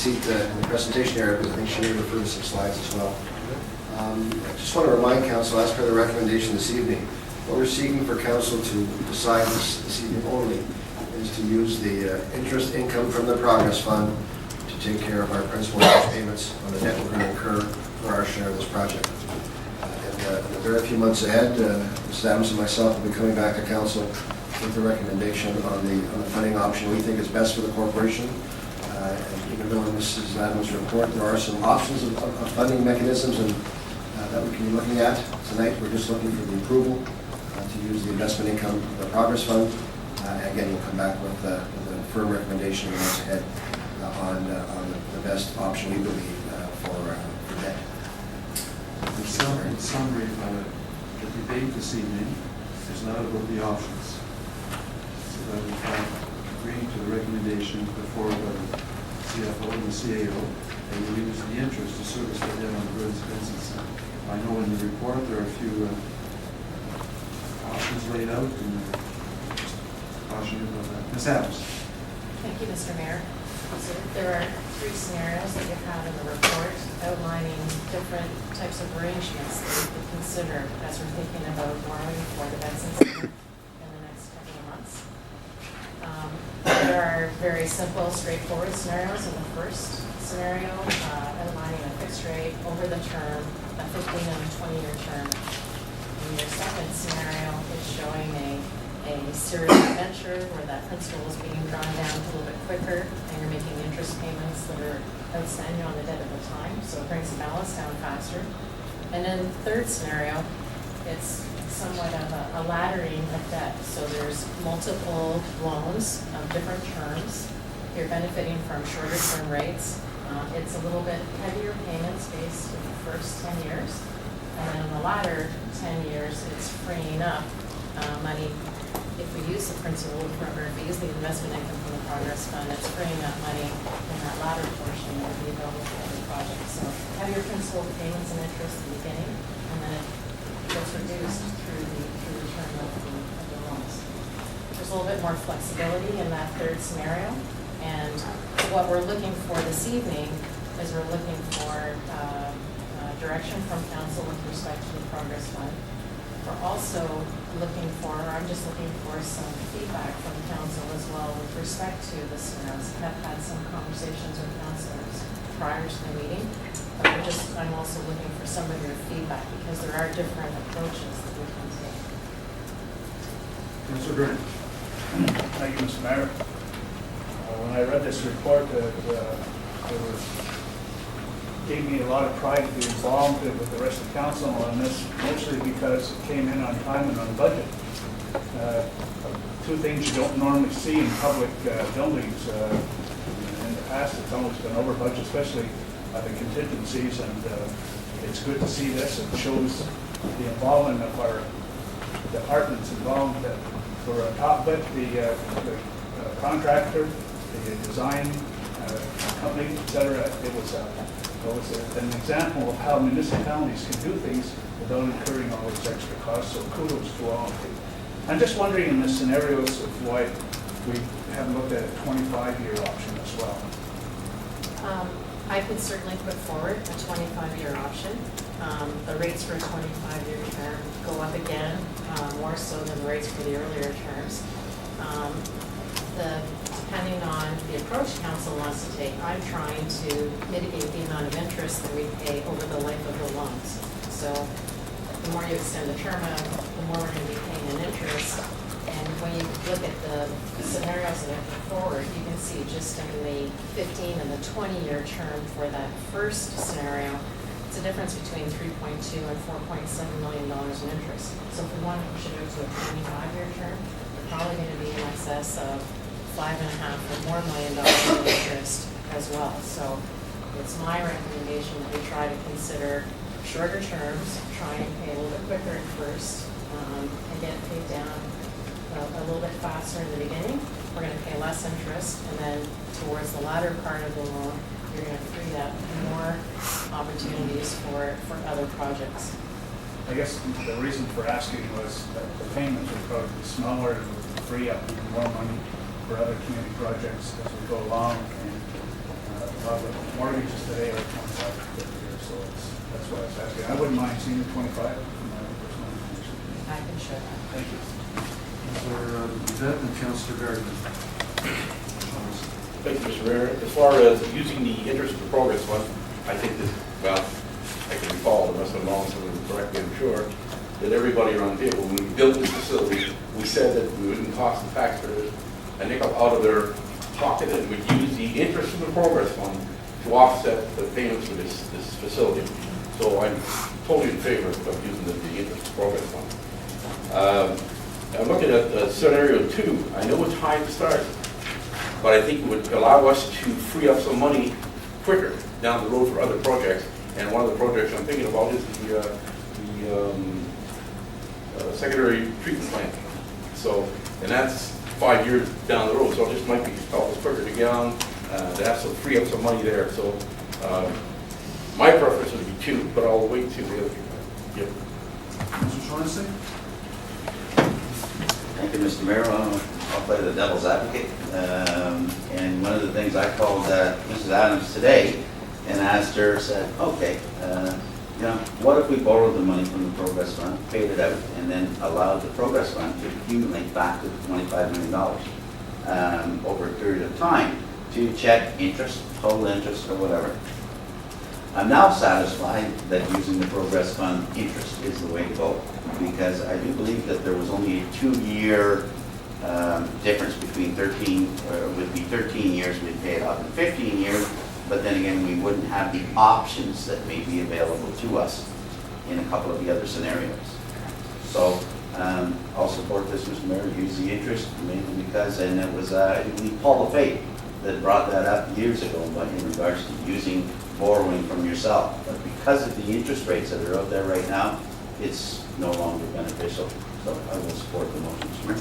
seat in the presentation area, because I think she may refer to some slides as well. I just want to remind Council, as per the recommendation this evening, what we're seeking for Council to decide this evening only is to use the interest income from the Progress Fund to take care of our principal interest payments on the debt we're going to incur for our share of this project. In the very few months ahead, Mrs. Adams and myself will be coming back to Council with a recommendation on the funding option we think is best for the corporation. And even though in Mrs. Adams' report there are some options of funding mechanisms and that we can be looking at tonight, we're just looking for the approval to use the investment income of the Progress Fund. And again, we'll come back with a firm recommendation in the months ahead on the best option we believe for debt. In summary, the debate this evening is not about the options. It's about, in fact, agreeing to the recommendation put forward by the CFO and the CAO, and we use the interest to service the debt on the roads of Benson. I know in the report there are a few options laid out, and just caution you about that. Ms. Adams. Thank you, Mr. Mayor. So there are 3 scenarios that you have in the report outlining different types of arrangements that we could consider as we're thinking about borrowing for the Benson Center in the next couple of months. There are very simple, straightforward scenarios in the first scenario, outlining a fixed rate over the term, a 15 and a 20-year term. And your second scenario is showing a serious venture where that principal is being drawn down a little bit quicker and you're making interest payments that are outstanding on the debt at the time, so it brings the balance down faster. And then the third scenario, it's somewhat of a laddering of debt. So there's multiple loans of different terms. You're benefiting from shorter term rates. It's a little bit heavier payments based in the first 10 years. And then in the latter 10 years, it's freeing up money. If we use the principal, or if we use the investment income from the Progress Fund, it's freeing up money in that latter portion that will be available for other projects. So heavier principal payments and interest at the beginning, and then it gets reduced through the term of the loans. There's a little bit more flexibility in that third scenario. And what we're looking for this evening is we're looking for direction from Council with respect to the Progress Fund. We're also looking for, or I'm just looking for some feedback from Council as well with respect to the scenarios. I've had some conversations with councillors prior to the meeting, but I'm also looking for some of your feedback because there are different approaches that we can take. Councillor Byrne. Thank you, Mr. Mayor. When I read this report, it gave me a lot of pride to be involved with the rest of council on this, mostly because it came in on time and on budget. 2 things you don't normally see in public buildings. In the past, it's always been over budget, especially the contingencies, and it's good to see this. It shows the involvement of our departments involved. For a top bit, the contractor, the design company, etc. It was an example of how municipalities can do things without incurring all those extra costs. So kudos to all of you. I'm just wondering in the scenarios of why we haven't looked at a 25-year option as well. I could certainly put forward a 25-year option. The rates for a 25-year term go up again, more so than the rates for the earlier terms. Depending on the approach Council wants to take, I'm trying to mitigate the amount of interest that we pay over the life of the loans. So the more you extend the term out, the more we're going to be paying in interest. And when you look at the scenarios that I put forward, you can see just in the 15 and the 20-year term for that first scenario, it's a difference between $3.2 and $4.7 million in interest. So if we want to push it out to a 25-year term, we're probably going to be in excess of $5.5 or more million in interest as well. So it's my recommendation that we try to consider shorter terms, try and pay a little bit quicker at first, and get paid down a little bit faster in the beginning. We're going to pay less interest, and then towards the latter part of the loan, you're going to free up more opportunities for other projects. I guess the reason for asking was that the payments would probably be smaller and would free up even more money for other community projects as we go along. And a lot of the mortgages today are 25 per year, so that's why I was asking. I wouldn't mind seeing the 25 from my own personal information. I can show that. Thank you. Councillor Yvette and Councillor Gardner. Thank you, Mr. Mayor. As far as using the interest of the progress fund, I think that, well, I can recall, unless I'm wrong, someone correctly, I'm sure, that everybody around the table, when we built this facility, we said that we wouldn't cost the taxpayers a nickel out of their pocket, and we'd use the interest of the progress fund to offset the payments for this facility. So I'm totally in favor of using the interest of the progress fund. I'm looking at scenario 2. I know it's high to start, but I think it would allow us to free up some money quicker down the road for other projects. And one of the projects I'm thinking about is the secondary treatment plant. So, and that's 5 years down the road, so it just might be help us quicker to get on, to have some, free up some money there. So, my preference would be 2, but I'll wait till the other people. Yep. Councillor Shaughnessy? Thank you, Mr. Mayor. I'll play the devil's advocate. And one of the things I called Mrs. Adams today and asked her, said, okay, you know, what if we borrowed the money from the Progress Fund, paid it out, and then allowed the Progress Fund to accumulate back to $25 million over a period of time to check interest, total interest, or whatever. I'm now satisfied that using the Progress Fund interest is the way to go, because I do believe that there was only a 2-year difference between 13 years, we'd pay it off in 15 years, but then again, we wouldn't have the options that may be available to us in a couple of the other scenarios. So I'll support this, Mr. Mayor, use the interest, mainly because, and it was, I believe, Paul LaFate that brought that up years ago, but in regards to borrowing from yourself. But because of the interest rates that are out there right now, it's no longer beneficial. So I will support the motion, Mr. Mayor.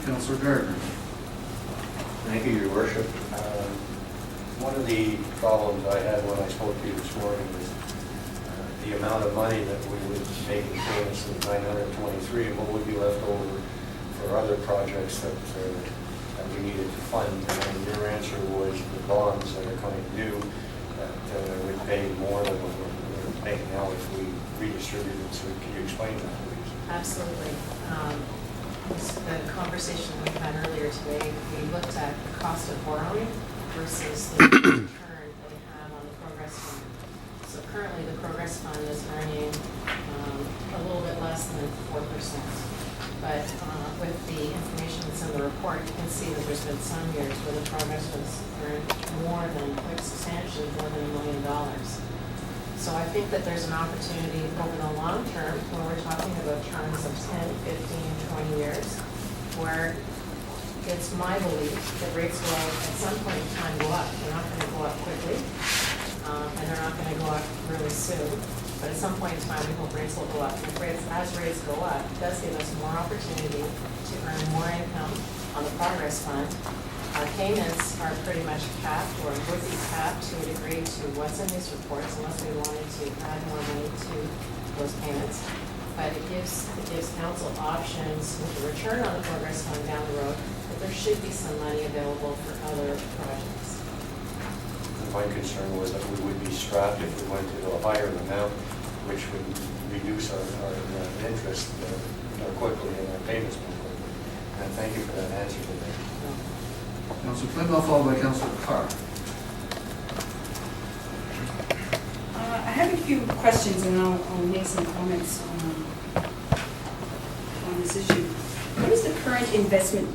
Councillor Gardner. Thank you, Your Worship. One of the problems I had when I spoke to you this morning was the amount of money that we would make in payments of 923 and what would be left over for other projects that we needed to fund. And your answer was the bonds that are coming due that would pay more than what we're paying now if we redistributed. So can you explain that, please? Absolutely. The conversation we had earlier today, we looked at the cost of borrowing versus the return that we have on the Progress Fund. So currently, the Progress Fund is earning a little bit less than 4%. But with the information that's in the report, you can see that there's been some years where the Progress has earned more than, quite substantially, more than $1 million. So I think that there's an opportunity over the long term, when we're talking about terms of 10, 15, 20 years, where it's my belief that rates will, at some point in time, go up. They're not going to go up quickly, and they're not going to go up really soon. But at some point in time, we hope rates will go up. And as rates go up, it does give us more opportunity to earn more income on the Progress Fund. Our payments are pretty much capped, or would be capped to a degree to what's in these reports, unless we wanted to add more money to those payments. But it gives council options with the return on the Progress Fund down the road, that there should be some money available for other projects. My concern was that we would be strapped if we went to a higher amount, which would reduce our interest more quickly and our payments more quickly. And thank you for that answer today. Councillor Clinton, followed by Councillor Carr. I have a few questions, and I'll make some comments on this issue. What is the current investment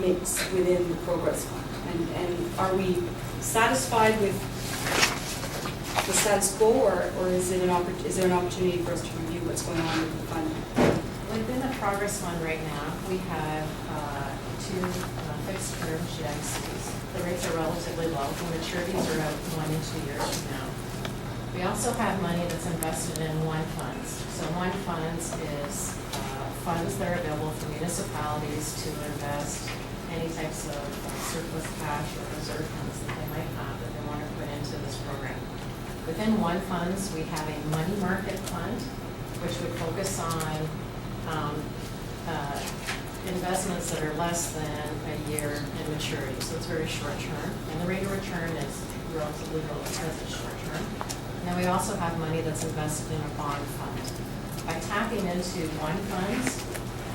mix within the Progress Fund? And are we satisfied with the status quo, or is there an opportunity for us to review what's going on with the fund? Within the Progress Fund right now, we have 2 fixed term GICs. The rates are relatively low. The maturities are out 1 and 2 years from now. We also have money that's invested in one funds. So one funds is funds that are available for municipalities to invest any types of surplus cash or reserve funds that they might have that they want to put into this program. Within one funds, we have a money market fund, which would focus on investments that are less than a year in maturity. So it's very short term, and the rate of return is relatively legal because it's short-term. And then we also have money that's invested in a bond fund. By tapping into one fund,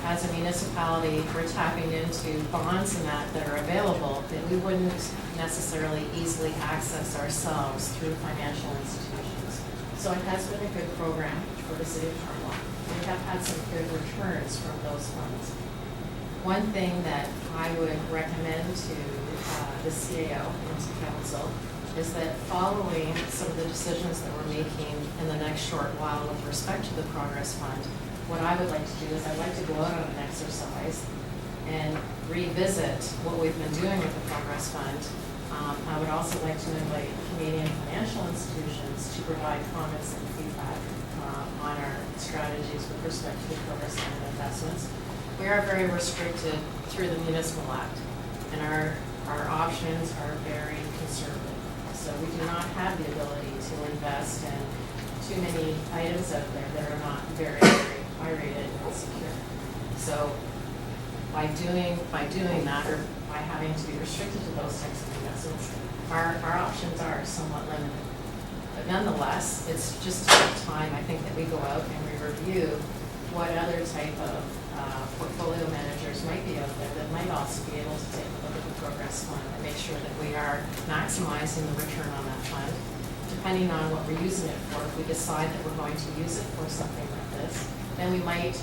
as a municipality, we're tapping into bonds and that are available that we wouldn't necessarily easily access ourselves through financial institutions. So it has been a good program for the city of Cornwall. We have had some good returns from those funds. One thing that I would recommend to the CAO and to council is that following some of the decisions that we're making in the next short while with respect to the Progress Fund, what I would like to do is I'd like to go out on an exercise and revisit what we've been doing with the Progress Fund. I would also like to invite Canadian financial institutions to provide comments and feedback on our strategies with respect to the Progress Fund investments. We are very restricted through the Municipal Act, and our options are very conservative. So we do not have the ability to invest in too many items out there that are not very, very high rated and secure. So by doing that, or by having to be restricted to those types of investments, our options are somewhat limited. But nonetheless, it's just time, I think, that we go out and we review what other type of portfolio managers might be out there that might also be able to take a look at the Progress Fund and make sure that we are maximizing the return on that fund. Depending on what we're using it for, if we decide that we're going to use it for something like this, then we might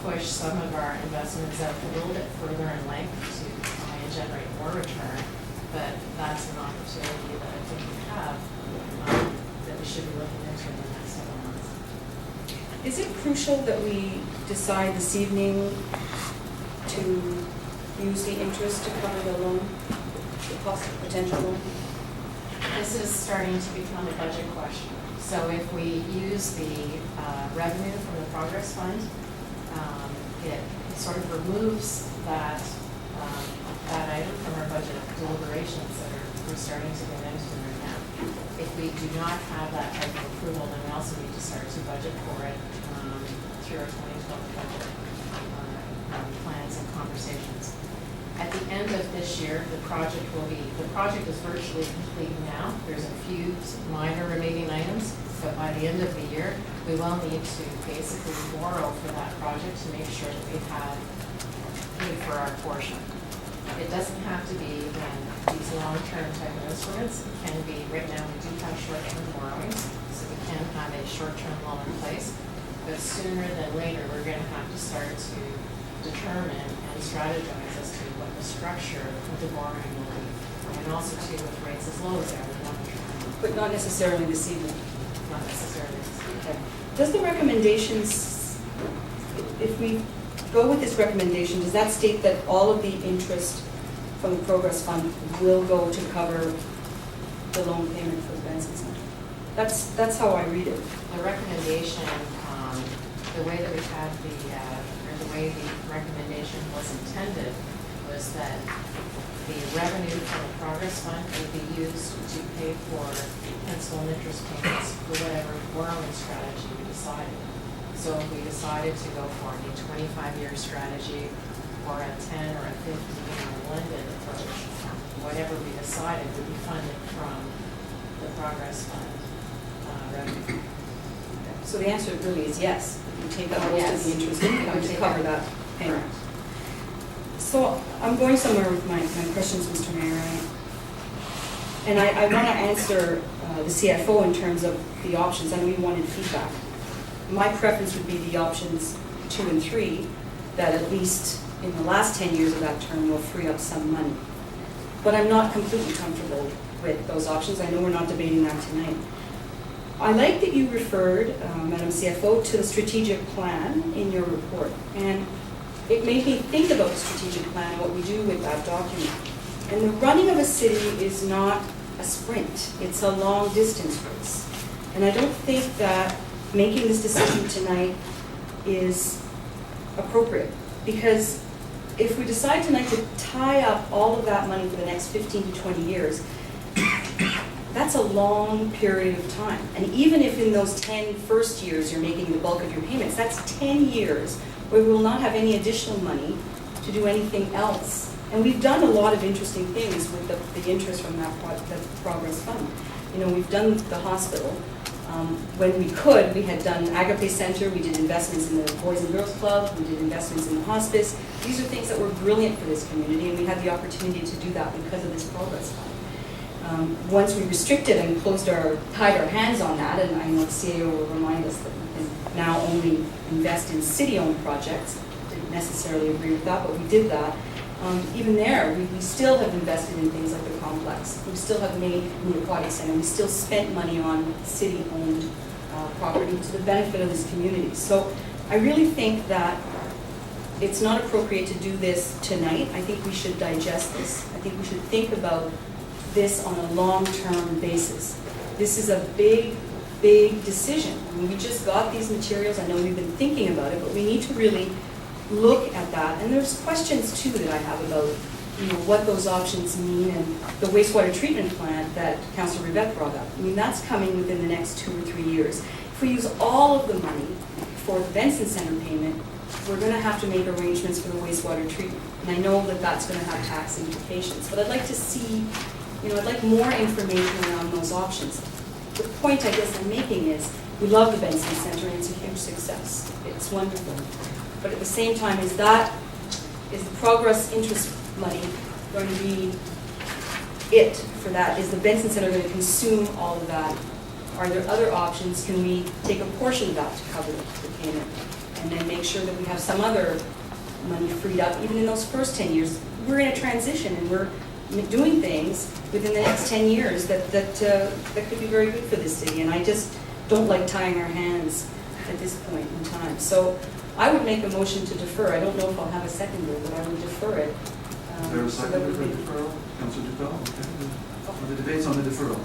push some of our investments out a little bit further in length to try and generate more return. But that's an opportunity that I think we have that we should be looking into in the next several months. Is it crucial that we decide this evening to use the interest to cover the loan, the possible potential loan? This is starting to become a budget question. So if we use the revenue from the Progress Fund, it sort of removes that item from our budget deliberations that we're starting to get into right now. If we do not have that type of approval, then we also need to start to budget for it through our 2012 budget plans and conversations. At the end of this year, the project is virtually complete now. There's a few minor remaining items, but by the end of the year, we will need to basically borrow for that project to make sure that we have paid for our portion. It doesn't have to be these long-term type of instruments. It can be, right now we do have short-term borrowings, so we can have a short-term loan in place. But sooner than later, we're going to have to start to determine and strategize as to what the structure of the borrowing will be. And also too, with rates as low as they are, we want to try and But not necessarily this evening. not necessarily. Okay. Does the recommendations, if we go with this recommendation, does that state that all of the interest from the Progress Fund will go to cover the loan payment for the Benson Center? That's how I read it. The recommendation, the way that we had or the way the recommendation was intended was that the revenue from the Progress Fund would be used to pay for principal and interest payments for whatever borrowing strategy we decided. So if we decided to go for a 25-year strategy or a 10 or a 15 or a blended approach, whatever we decided would be funded from the Progress Fund revenue. So the answer really is yes. You take out most Yes. of the interest income to Take cover out. that payment. So I'm going somewhere with my questions, Mr. Mayor. And I want to answer the CFO in terms of the options, and we wanted feedback. My preference would be the options 2 and 3, that at least in the last 10 years of that term will free up some money. But I'm not completely comfortable with those options. I know we're not debating that tonight. I like that you referred, Madam CFO, to the strategic plan in your report. And it made me think about the strategic plan and what we do with that document. And the running of a city is not a sprint. It's a long distance race. And I don't think that making this decision tonight is appropriate. Because if we decide tonight to tie up all of that money for the next 15 to 20 years, that's a long period of time. And even if in those 10 first years you're making the bulk of your payments, that's 10 years where we will not have any additional money to do anything else. And we've done a lot of interesting things with the interest from that Progress Fund. we've done the hospital. When we could, we had done Agape Center, we did investments in the Boys and Girls Club, we did investments in the hospice. These are things that were brilliant for this community, and we had the opportunity to do that because of this progress fund. Once we restricted and tied our hands on that, and I know the CAO will remind us that we can now only invest in city-owned projects. Didn't necessarily agree with that, but we did that. Even there, we still have invested in things like the complex. We still have made the aquatic center. We still spent money on city-owned property to the benefit of this community. So I really think that it's not appropriate to do this tonight. I think we should digest this. I think we should think about this on a long-term basis. This is a big, big decision. I mean, we just got these materials. I know we've been thinking about it, but we need to really look at that. And there's questions too that I have about what those options mean, and the wastewater treatment plant that Councillor Rivette brought up. I mean, that's coming within the next 2 or 3 years. If we use all of the money for the Benson Center payment, we're going to have to make arrangements for the wastewater treatment. And I know that that's going to have tax implications, but I'd like to see, I'd like more information around those options. The point I guess I'm making is, we love the Benson Center and it's a huge success. It's wonderful. But at the same time, is the progress interest money going to be it for that? Is the Benson Center going to consume all of that? Are there other options? Can we take a portion of that to cover the payment? And then make sure that we have some other money freed up, even in those first 10 years. We're in a transition and we're doing things within the next 10 years that could be very good for this city. And I just don't like tying our hands at this point in time. So I would make a motion to defer. I don't know if I'll have a seconder, but I would defer it. Is there a so that second we for can- deferral? Councillor Duval? Okay. The debate's on the deferral.